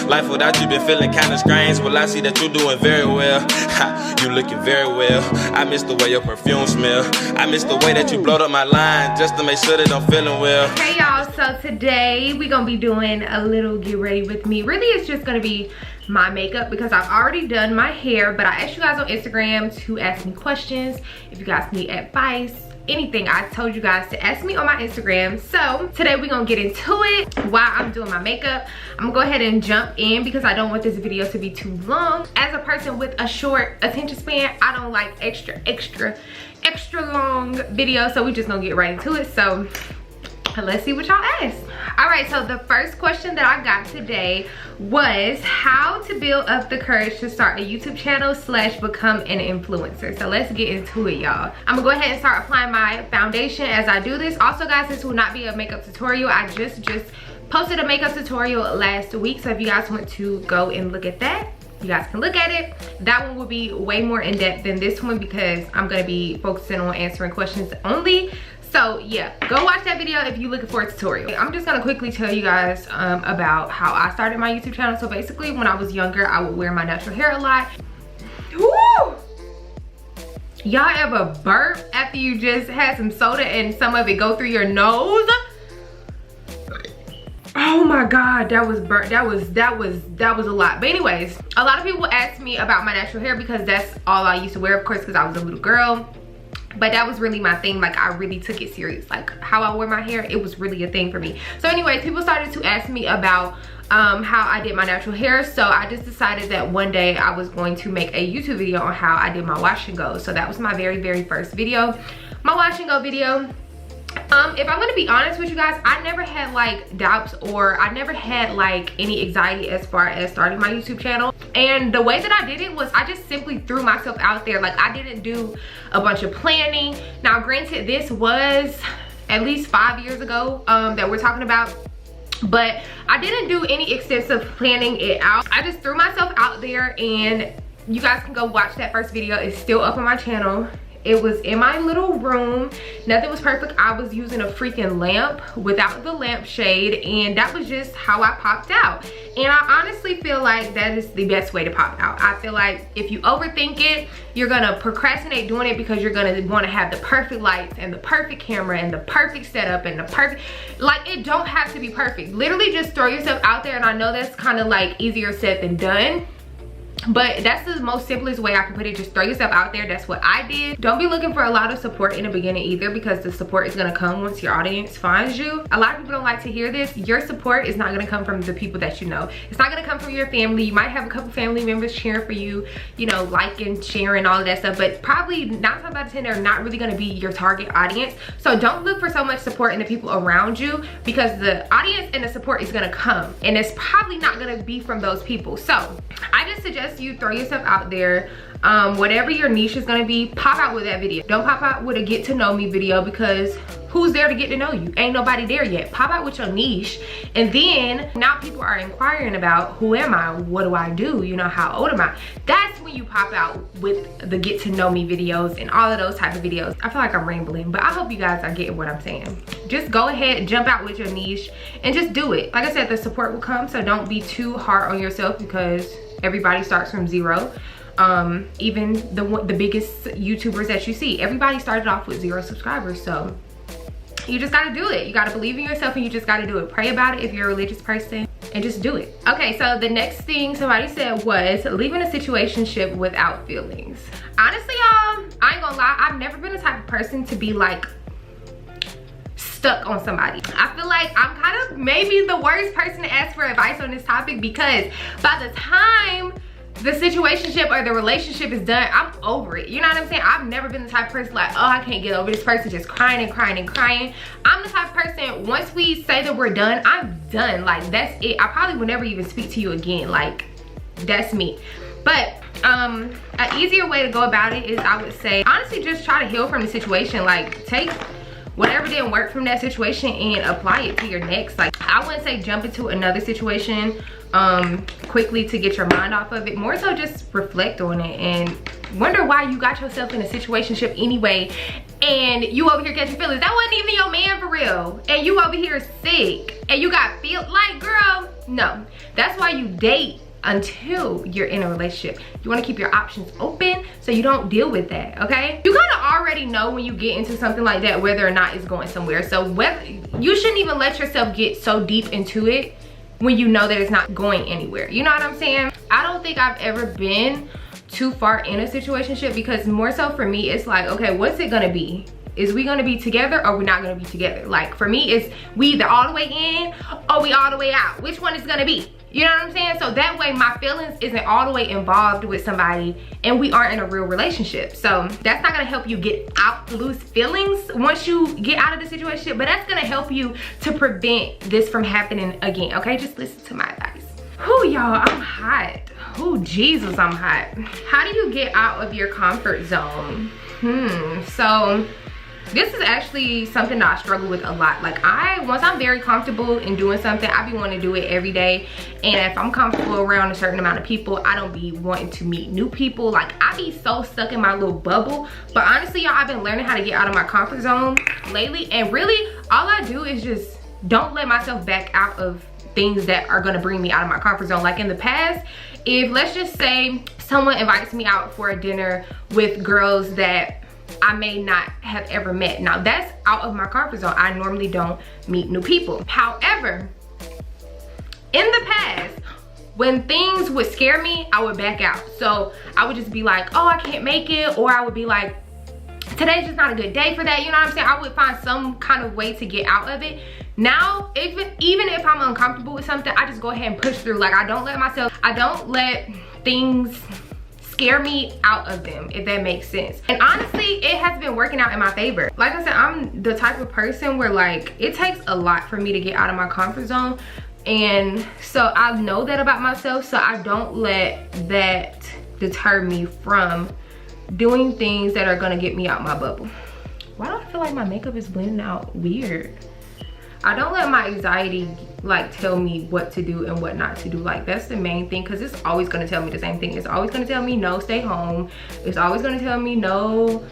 Life without you been feeling kinda strange. Well, I see that you're doing very well. You looking very well. I miss the way your perfume smell. I miss the way that you blowed up my line just to make sure that I'm feeling well. Hey y'all, so today we gonna be doing a little get ready with me. Really, it's just gonna be my makeup because I've already done my hair, but I asked you guys on Instagram to ask me questions. If you guys need advice, anything, I told you guys to ask me on my Instagram. So today we're gonna get into it while I'm doing my makeup. I'm gonna go ahead and jump in because I don't want this video to be too long. As a person with a short attention span, I don't like extra long videos, so we just gonna get right into it. So let's see what y'all ask. All right, so the first question that I got today was how to build up the courage to start a YouTube channel / become an influencer. So let's get into it, y'all. I'm gonna go ahead and start applying my foundation as I do this. Also guys, this will not be a makeup tutorial. I just posted a makeup tutorial last week, so if you guys want to go and look at that, you guys can look at it. That one will be way more in depth than this one because I'm gonna be focusing on answering questions only. So yeah, go watch that video if you're looking for a tutorial. I'm just gonna quickly tell you guys about how I started my YouTube channel. So basically, when I was younger, I would wear my natural hair a lot. Woo! Y'all ever burp after you just had some soda and some of it go through your nose? Oh my god, that was burnt. That was a lot. But anyways, a lot of people ask me about my natural hair because that's all I used to wear, of course, because I was a little girl. But that was really my thing. Like, I really took it serious. Like, how I wear my hair, it was really a thing for me. So anyways, people started to ask me about how I did my natural hair. So I just decided that one day I was going to make a YouTube video on how I did my wash and go. So that was my very first video, my wash and go video. If I'm gonna be honest with you guys, I never had like doubts or I never had like any anxiety as far as starting my YouTube channel. And the way that I did it was I just simply threw myself out there. Like, I didn't do a bunch of planning. Now granted, this was at least 5 years ago that we're talking about, but I didn't do any extensive planning it out. I just threw myself out there, and you guys can go watch that first video. It's still up on my channel. It was in my little room. Nothing was perfect. I was using a freaking lamp without the lampshade, and that was just how I popped out. And I honestly feel like that is the best way to pop out. I feel like if you overthink it, you're gonna procrastinate doing it because you're gonna want to have the perfect lights and the perfect camera and the perfect setup and the perfect, like, it don't have to be perfect. Literally just throw yourself out there. And I know that's kind of like easier said than done, but that's the most simplest way I can put it. Just throw yourself out there. That's what I did. Don't be looking for a lot of support in the beginning either, because the support is gonna come once your audience finds you. A lot of people don't like to hear this. Your support is not gonna come from the people that you know. It's not gonna come from your family. You might have a couple family members cheering for you, you know, liking, sharing, all of that stuff, but probably 9 times out of 10 they're not really gonna be your target audience. So don't look for so much support in the people around you, because the audience and the support is gonna come, and it's probably not gonna be from those people. So I just suggest you throw yourself out there. Whatever your niche is gonna be, pop out with that video. Don't pop out with a get to know me video, because who's there to get to know you? Ain't nobody there yet. Pop out with your niche, and then now people are inquiring about, who am I? What do I do? You know, how old am I? That's when you pop out with the get to know me videos and all of those type of videos. I feel like I'm rambling, but I hope you guys are getting what I'm saying. Just go ahead, jump out with your niche, and just do it. Like I said, the support will come, so don't be too hard on yourself, because everybody starts from zero. Even the biggest YouTubers that you see, everybody started off with 0 subscribers. So you just gotta do it. You gotta believe in yourself, and you just gotta do it. Pray about it if you're a religious person, and just do it. Okay, so the next thing somebody said was leaving a situationship without feelings. Honestly, y'all, I ain't gonna lie, I've never been the type of person to be like stuck on somebody. I feel like I'm kind of maybe the worst person to ask for advice on this topic, because by the time the situationship or the relationship is done, I'm over it. You know what I'm saying? I've never been the type of person like, oh, I can't get over this person, just crying and crying and crying. I'm the type of person, once we say that we're done, I'm done. Like, that's it. I probably will never even speak to you again. Like, that's me. But an easier way to go about it is, I would say, honestly, just try to heal from the situation. Like, take whatever didn't work from that situation and apply it to your next. Like, I wouldn't say jump into another situation quickly to get your mind off of it. More so just reflect on it and wonder why you got yourself in a situationship anyway, and you over here catching feelings. That wasn't even your man for real, and you over here sick, and you got feel like, girl, No, that's why you date until you're in a relationship. You want to keep your options open so you don't deal with that, okay? You kind of already know when you get into something like that whether or not it's going somewhere. So whether you shouldn't even let yourself get so deep into it when you know that it's not going anywhere. You know what I'm saying? I don't think I've ever been too far in a situationship, because more so for me it's like, okay, what's it gonna be? Is we gonna be together or we're not gonna be together? Like for me, it's we either all the way in or we all the way out. Which one is gonna be? You know what I'm saying? So that way my feelings isn't all the way involved with somebody and we aren't in a real relationship. So that's not gonna help you get out, lose feelings once you get out of the situation, but that's gonna help you to prevent this from happening again, okay? Just listen to my advice. Whew, y'all, I'm hot. Oh, Jesus, I'm hot. How do you get out of your comfort zone? So this is actually something that I struggle with a lot. Like once I'm very comfortable in doing something, I be wanting to do it every day. And if I'm comfortable around a certain amount of people, I don't be wanting to meet new people. Like I be so stuck in my little bubble. But honestly, y'all, I've been learning how to get out of my comfort zone lately. And really, all I do is just don't let myself back out of things that are gonna bring me out of my comfort zone. Like in the past, if let's just say someone invites me out for a dinner with girls that I may not have ever met. Now that's out of my comfort zone. I normally don't meet new people. However, in the past, when things would scare me, I would back out. So I would just be like, oh, I can't make it. Or I would be like, today's just not a good day for that. You know what I'm saying? I would find some kind of way to get out of it. Now, even if I'm uncomfortable with something, I just go ahead and push through. Like I don't let things scare me out of them, if that makes sense. And honestly, it has been working out in my favor. Like I said, I'm the type of person where like it takes a lot for me to get out of my comfort zone, and so I know that about myself, so I don't let that deter me from doing things that are gonna get me out my bubble. Why do I feel like my makeup is blending out weird? I don't let my anxiety like tell me what to do and what not to do. Like that's the main thing, because it's always going to tell me the same thing. It's always going to tell me no, stay home. It's always going to tell me no,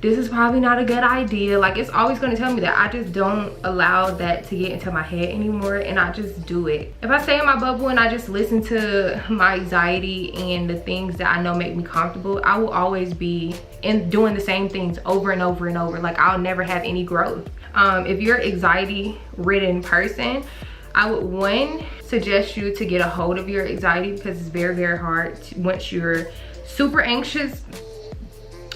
this is probably not a good idea. Like it's always going to tell me that. I just don't allow that to get into my head anymore, and I just do it. If I stay in my bubble and I just listen to my anxiety and the things that I know make me comfortable, I will always be doing the same things over and over and over. Like I'll never have any growth. If you're an anxiety ridden person, I would suggest you to get a hold of your anxiety, because it's very, very hard once you're super anxious.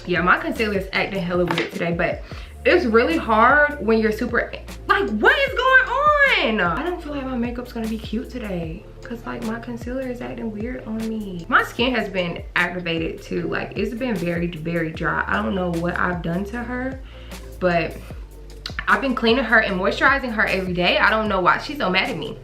Yeah, my concealer is acting hella weird today, but it's really hard when you're super, like, what is going on? I don't feel like my makeup's gonna be cute today, because like my concealer is acting weird on me. My skin has been aggravated too. Like it's been very, very dry. I don't know what I've done to her, but I've been cleaning her and moisturizing her every day. I don't know why she's so mad at me.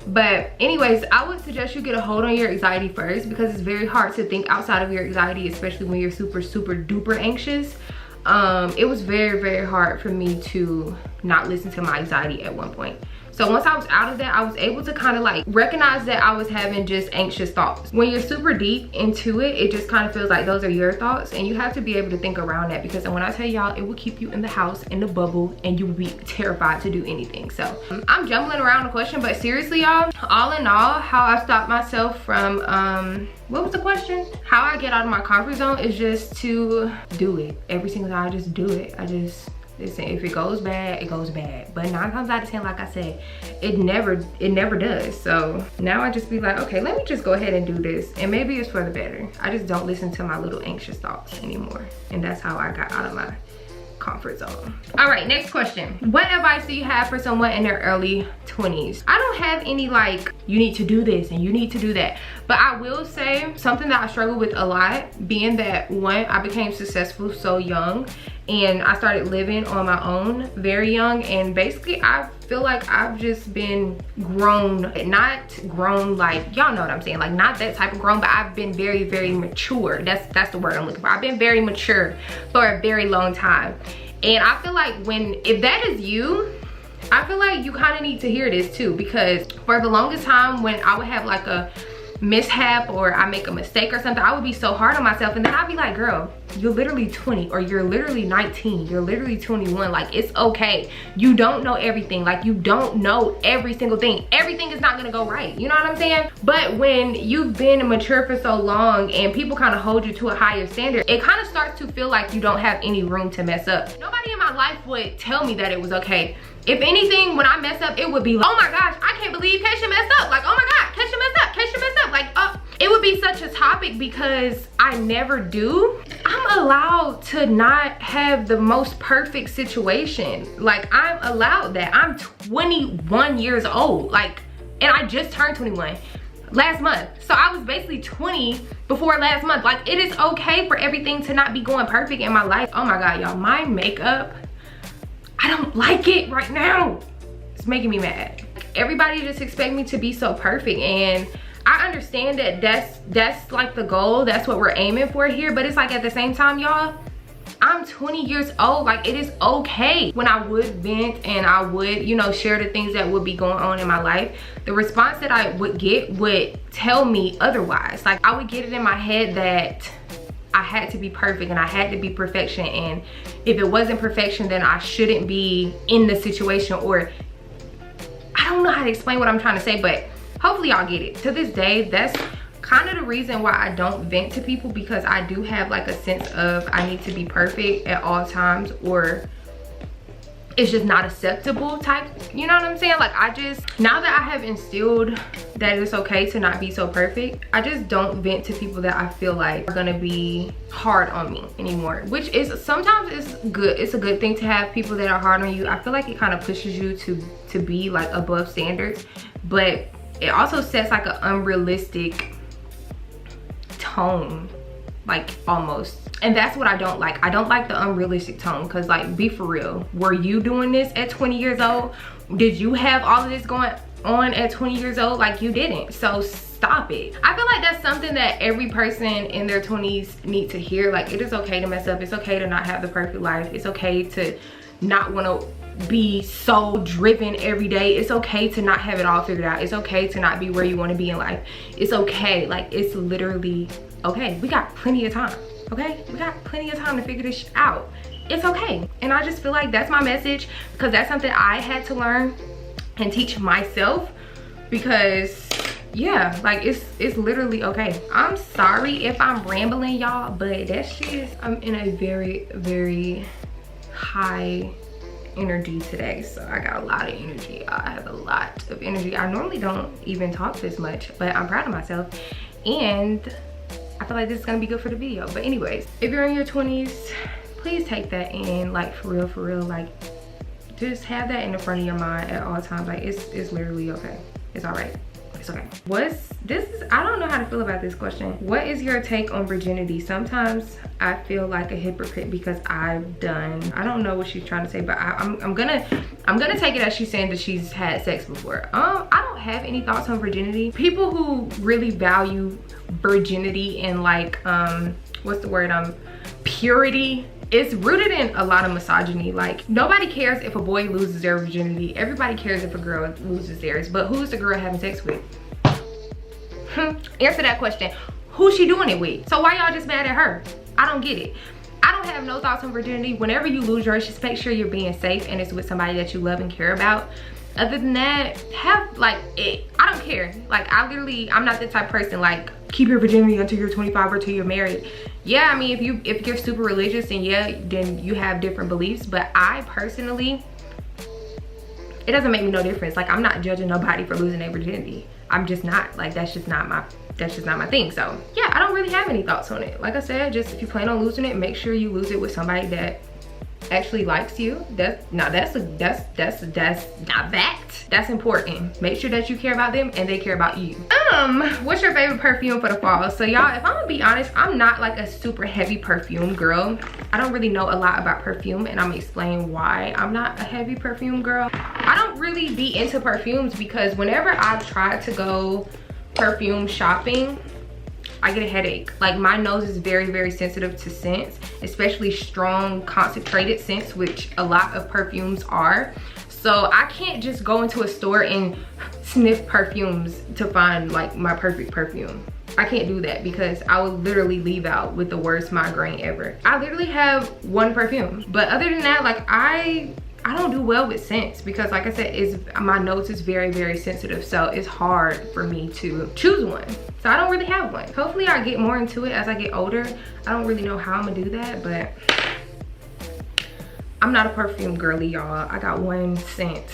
But anyways, I would suggest you get a hold on your anxiety first, because it's very hard to think outside of your anxiety, especially when you're super, super duper anxious. It was very, very hard for me to not listen to my anxiety at one point. So once I was out of that, I was able to kind of like recognize that I was having just anxious thoughts. When you're super deep into it, it just kind of feels like those are your thoughts, and you have to be able to think around that, because when I tell y'all, it will keep you in the house, in the bubble, and you will be terrified to do anything. So I'm jumbling around the question, but seriously y'all, all in all, how I stopped myself from, what was the question? How I get out of my comfort zone is just to do it. Every single time I just do it. Listen, if it goes bad, it goes bad. But 9 times out of 10, like I said, it never does. So now I just be like, okay, let me just go ahead and do this. And maybe it's for the better. I just don't listen to my little anxious thoughts anymore. And that's how I got out of my comfort zone. All right, next question. What advice do you have for someone in their early 20s? I don't have any like, you need to do this and you need to do that. But I will say something that I struggle with a lot, being that one, I became successful so young, and I started living on my own very young, and basically I feel like I've just been grown, not grown like, y'all know what I'm saying, like not that type of grown, but I've been very, very mature. That's the word I'm looking for. I've been very mature for a very long time. And I feel like if that is you, I feel like you kind of need to hear this too, because for the longest time when I would have like a mishap or I make a mistake or something, I would be so hard on myself. And then I'd be like, girl, you're literally 20 or you're literally 19, you're literally 21. Like, it's okay. You don't know everything. Like, you don't know every single thing. Everything is not gonna go right. You know what I'm saying? But when you've been mature for so long and people kind of hold you to a higher standard, it kind of starts to feel like you don't have any room to mess up. Nobody in my life would tell me that it was okay. If anything, when I mess up, it would be like, oh my gosh, I can't believe Kashia messed up. Like, oh my God, Kashia messed up, Kashia messed up. Like, it would be such a topic because I never do. I'm allowed to not have the most perfect situation. Like, I'm allowed that. I'm 21 years old. Like, and I just turned 21 last month. So I was basically 20 before last month. Like, it is okay for everything to not be going perfect in my life. Oh my God, y'all, my makeup, I don't like it right now. It's making me mad. Everybody just expect me to be so perfect, and I understand that that's like the goal. That's what we're aiming for here. But it's like, at the same time, y'all, I'm 20 years old. Like, it is okay. When I would vent and I would, you know, share the things that would be going on in my life, the response that I would get would tell me otherwise. Like, I would get it in my head that I had to be perfect and I had to be perfection, and if it wasn't perfection, then I shouldn't be in the situation. Or I don't know how to explain what I'm trying to say, but hopefully y'all get it. To this day, that's kind of the reason why I don't vent to people, because I do have like a sense of I need to be perfect at all times, or it's just not acceptable type, you know what I'm saying? Like, I just, now that I have instilled that it's okay to not be so perfect, I just don't vent to people that I feel like are gonna be hard on me anymore, which is sometimes it's good. It's a good thing to have people that are hard on you. I feel like it kind of pushes you to be like above standards, but it also sets like an unrealistic tone, like, almost. And that's what I don't like. I don't like the unrealistic tone, because, like, be for real. Were you doing this at 20 years old? Did you have all of this going on at 20 years old? Like, you didn't. So stop it. I feel like that's something that every person in their 20s need to hear. Like, it is okay to mess up. It's okay to not have the perfect life. It's okay to not want to be so driven every day. It's okay to not have it all figured out. It's okay to not be where you want to be in life. It's okay. Like, it's literally okay. We got plenty of time. Okay, we got plenty of time to figure this out. It's okay. And I just feel like that's my message, because that's something I had to learn and teach myself, because yeah, like, it's literally okay. I'm sorry if I'm rambling, y'all, but that's just, I'm in a very, very high energy today. So I got a lot of energy. I have a lot of energy. I normally don't even talk this much, but I'm proud of myself, and I feel like this is gonna be good for the video. But anyways, if you're in your 20s, please take that in, like, for real. Like, just have that in the front of your mind at all times. Like, it's literally okay. It's all right. It's okay. I don't know how to feel about this question. What is your take on virginity? Sometimes I feel like a hypocrite because I don't know what she's trying to say, but I'm gonna take it as she's saying that she's had sex before. I don't have any thoughts on virginity. People who really value virginity and, like, what's the word, purity, it's rooted in a lot of misogyny. Like, nobody cares if a boy loses their virginity. Everybody cares if a girl loses theirs. But who's the girl having sex with? Answer that question. Who's she doing it with? So why y'all just mad at her? I don't get it. I don't have no thoughts on virginity. Whenever you lose yours, just make sure you're being safe and it's with somebody that you love and care about. Other than that, have, like, it. I don't care. Like, I'm not the type of person, like, keep your virginity until you're 25 or until you're married. Yeah, I mean, if you're super religious, and yeah, then you have different beliefs. But I personally, it doesn't make me no difference. Like, I'm not judging nobody for losing their virginity. I'm just not. Like, that's just not my thing. So yeah, I don't really have any thoughts on it. Like I said, just if you plan on losing it, make sure you lose it with somebody that actually likes you. That's important. Make sure that you care about them and they care about you. What's your favorite perfume for the fall? So y'all, if I'm gonna be honest, I'm not like a super heavy perfume girl. I don't really know a lot about perfume, and I'm gonna explain why I'm not a heavy perfume girl. I don't really be into perfumes because whenever I've tried to go perfume shopping, I get a headache. Like, my nose is very, very sensitive to scents, especially strong concentrated scents, which a lot of perfumes are. So I can't just go into a store and sniff perfumes to find like my perfect perfume. I can't do that because I would literally leave out with the worst migraine ever. I literally have one perfume, but other than that, like I don't do well with scents because like I said, my nose is very, very sensitive, so it's hard for me to choose one. So I don't really have one. Hopefully I get more into it as I get older. I don't really know how I'm gonna do that, but I'm not a perfume girly, y'all. I got one scent.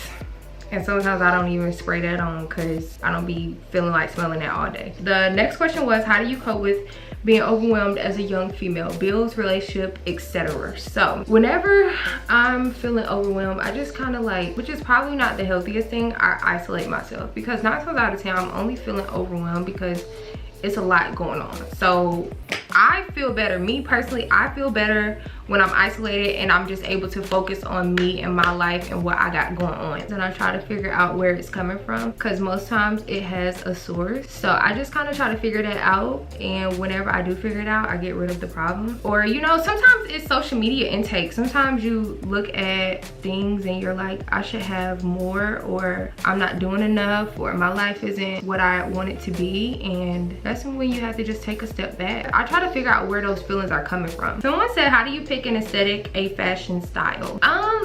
And sometimes I don't even spray that on because I don't be feeling like smelling that all day. The next question was, how do you cope with being overwhelmed as a young female? Bills, relationship, etc. So whenever I'm feeling overwhelmed, I just kind of like, which is probably not the healthiest thing, I isolate myself. Because 9 times out of 10, I'm only feeling overwhelmed because it's a lot going on. So I feel better, me personally, I feel better when I'm isolated and I'm just able to focus on me and my life and what I got going on. Then I try to figure out where it's coming from because most times it has a source. So I just kind of try to figure that out, and whenever I do figure it out, I get rid of the problem. Or, you know, sometimes it's social media intake. Sometimes you look at things and you're like, I should have more, or I'm not doing enough, or my life isn't what I want it to be, and that's when you have to just take a step back. I try to figure out where those feelings are coming from. Someone said, how do you pick an aesthetic, a fashion style?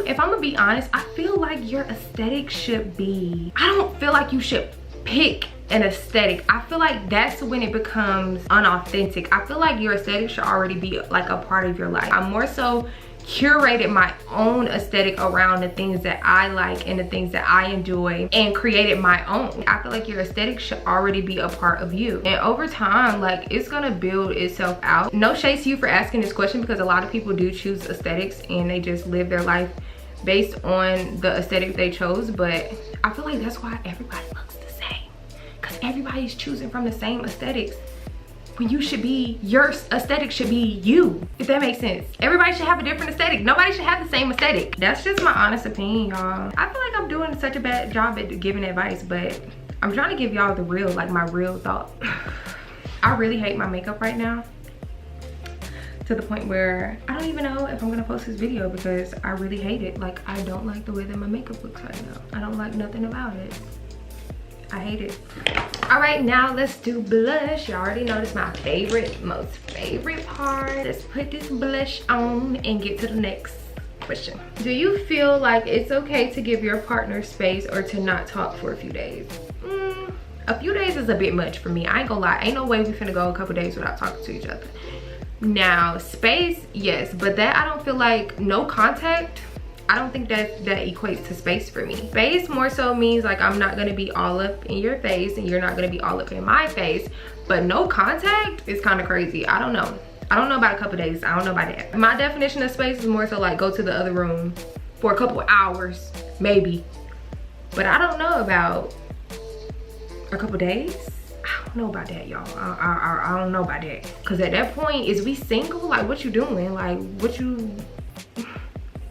If I'm gonna be honest, I feel like your aesthetic should be, I don't feel like you should pick an aesthetic. I feel like that's when it becomes unauthentic. I feel like your aesthetic should already be like a part of your life. I'm more so curated my own aesthetic around the things that I like and the things that I enjoy and created my own. I feel like your aesthetic should already be a part of you, and over time, like, it's gonna build itself out. No shade to you for asking this question because a lot of people do choose aesthetics and they just live their life based on the aesthetic they chose, but I feel like that's why everybody looks the same, because everybody's choosing from the same aesthetics when you should be, your aesthetic should be you, if that makes sense. Everybody should have a different aesthetic. Nobody should have the same aesthetic. That's just my honest opinion, y'all. I feel like I'm doing such a bad job at giving advice, but I'm trying to give y'all the real, like my real thought. I really hate my makeup right now, to the point where I don't even know if I'm gonna post this video because I really hate it. Like, I don't like the way that my makeup looks right now. I don't like nothing about it. I hate it. All right, now let's do blush. You already know this is my most favorite part. Let's put this blush on and get to the next question. Do you feel like it's okay to give your partner space or to not talk for a few days? A few days is a bit much for me. I ain't gonna lie. Ain't no way we finna go a couple days without talking to each other. Now, space, yes, but that I don't feel like no contact. I don't think that equates to space for me. Space more so means like I'm not gonna be all up in your face and you're not gonna be all up in my face, but no contact is kind of crazy. I don't know. I don't know about a couple days. I don't know about that. My definition of space is more so like go to the other room for a couple hours, maybe. But I don't know about a couple days. I don't know about that, y'all. I don't know about that. Cause at that point, is we single? Like, what you doing? Like, what you...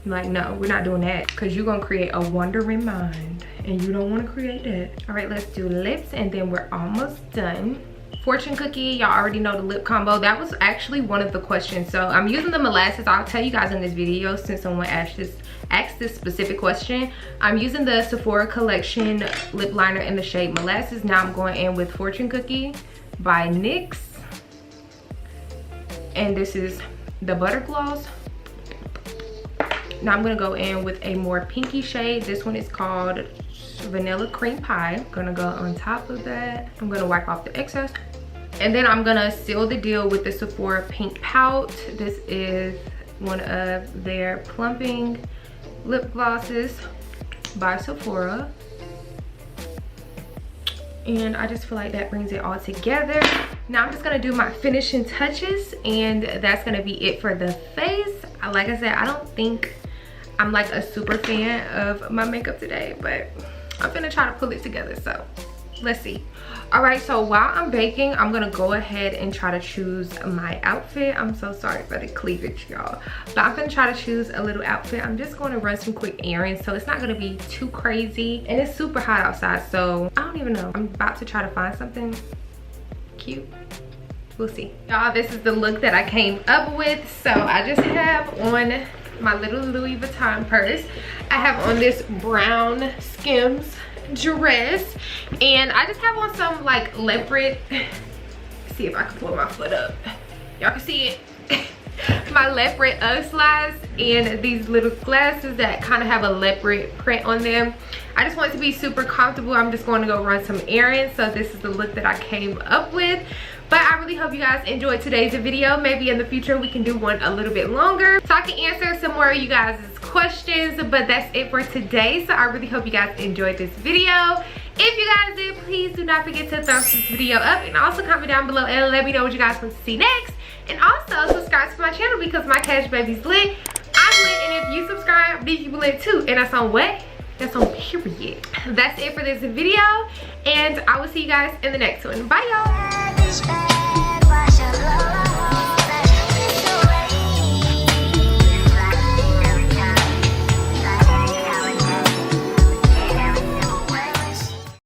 Like, no, we're not doing that because you're gonna create a wandering mind and you don't want to create that. All right, let's do lips and then we're almost done. Fortune cookie, y'all already know the lip combo. That was actually one of the questions. So I'm using the molasses. I'll tell you guys in this video since someone asked this specific question. I'm using the Sephora collection lip liner in the shade molasses. Now I'm going in with Fortune Cookie by NYX, and this is the butter gloss. Now I'm gonna go in with a more pinky shade. This one is called Vanilla Cream Pie. I'm gonna go on top of that. I'm gonna wipe off the excess. And then I'm gonna seal the deal with the Sephora Pink Pout. This is one of their plumping lip glosses by Sephora. And I just feel like that brings it all together. Now I'm just gonna do my finishing touches and that's gonna be it for the face. Like I said, I don't think I'm like a super fan of my makeup today, but I'm gonna try to pull it together, so let's see. All right, so while I'm baking, I'm gonna go ahead and try to choose my outfit. I'm so sorry for the cleavage, y'all, but I'm gonna try to choose a little outfit. I'm just gonna run some quick errands, so it's not gonna be too crazy, and it's super hot outside, so I don't even know. I'm about to try to find something cute. We'll see. Y'all, this is the look that I came up with. So I just have on my little Louis Vuitton purse. I have on this brown Skims dress, and I just have on some like leopard. See if I can pull my foot up. Y'all can see it. My leopard slides and these little glasses that kind of have a leopard print on them. I just want it to be super comfortable. I'm just going to go run some errands, so this is the look that I came up with. But I really hope you guys enjoyed today's video. Maybe in the future we can do one a little bit longer so I can answer some more of you guys' questions. But that's it for today, so I really hope you guys enjoyed this video. If you guys did, please do not forget to thumbs this video up, and also comment down below and let me know what you guys want to see next. And also subscribe to my channel because my cash baby's lit. I'm lit, and if you subscribe, then you lit too. And that's on what? That's on period. That's it for this video, and I will see you guys in the next one. Bye, y'all.